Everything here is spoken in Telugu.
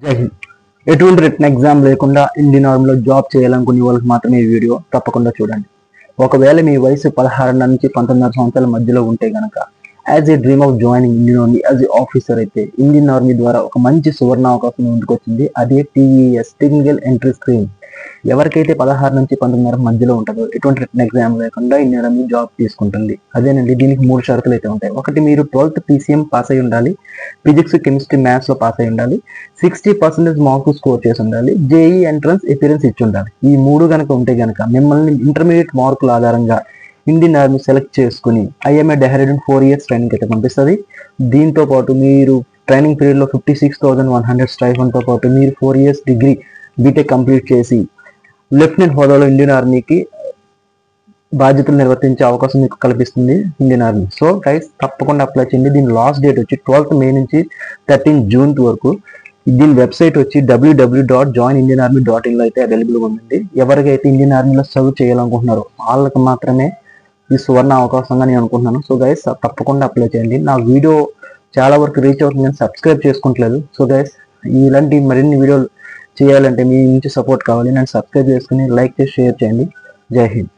జై హింద్. ఎటువంటి రిటర్న్ ఎగ్జామ్ లేకుండా ఇండియన్ ఆర్మీలో జాబ్ చేయాలనుకునే వాళ్ళకి మాత్రమే ఈ వీడియో తప్పకుండా చూడండి. ఒకవేళ మీ వయసు 16 నుంచి 19 సంవత్సరాల మధ్యలో ఉంటే గనక as a dream of joining Indian army as a officer అయితే ఇండియన్ ఆర్మీ ద్వారా ఒక మంచి సువర్ణ అవకాశం ముందుకు వచ్చింది. అదే టీఈఎస్ సింగిల్ ఎంట్రీ స్క్రీన్. ఎవరికైతే 16 నుంచి 19 మధ్యలో ఉంటుందో ఎటువంటి రిటర్న్ ఎగ్జామ్ లేకుండా ఇండియన్ ఆర్మీ జాబ్ తీసుకుంటుంది. అదేనండి, దీనికి 3 షరతులు అయితే ఉంటాయి. ఒకటి, మీరు 12th PCM పాస్ అయి ఉండాలి, ఫిజిక్స్ కెమిస్ట్రీ మ్యాథ్స్ లో పాస్ అయి ఉండాలి, 60% మార్క్స్ స్కోర్ చేసి ఉండాలి, జేఈ ఎంట్రన్స్ అపియరెన్స్ ఇచ్చి ఉండాలి. ఈ 3 కనుక ఉంటే గనక మిమ్మల్ని ఇంటర్మీడియట్ మార్కుల ఆధారంగా ఇండియన్ ఆర్మీ సెలెక్ట్ చేసుకుని ఐఎంఏ డెహ్రాడూన్ 4 years ట్రైనింగ్ అయితే పంపిస్తుంది. దీంతో పాటు మీరు ట్రైనింగ్ పీరియడ్ లో 56,100 స్టైఫండ్ తో పాటు మీరు 4 years డిగ్రీ బీటెక్ కంప్లీట్ చేసి లెఫ్టినెంట్ హోదాలో ఇండియన్ ఆర్మీకి బాధ్యతలు నిర్వర్తించే అవకాశం మీకు కల్పిస్తుంది ఇండియన్ ఆర్మీ. సో గైస్, తప్పకుండా అప్లై చేయండి. దీని లాస్ట్ డేట్ వచ్చి 12th May నుంచి 13th June వరకు. దీని వెబ్సైట్ వచ్చి www.joinindianarmy.in లో అయితే అవైలబుల్గా ఉంది. ఎవరికైతే ఇండియన్ ఆర్మీలో సర్వ్ చేయాలనుకుంటున్నారో వాళ్ళకి మాత్రమే ఈ సువర్ణ అవకాశంగా నేను అనుకుంటున్నాను. సో గైస్, తప్పకుండా అప్లై చేయండి. నా వీడియో చాలా వరకు రీచ్ అవుతుంది, నేను సబ్స్క్రైబ్ చేసుకోవట్లేదు. సో గైస్, ఇలాంటి మరిన్ని వీడియోలు చేయాలంటే మీ నుంచి సపోర్ట్ కావాలి. నన్ను సబ్స్క్రైబ్ చేసుకుని లైక్ చేసి షేర్ చేయండి. జై హింద్.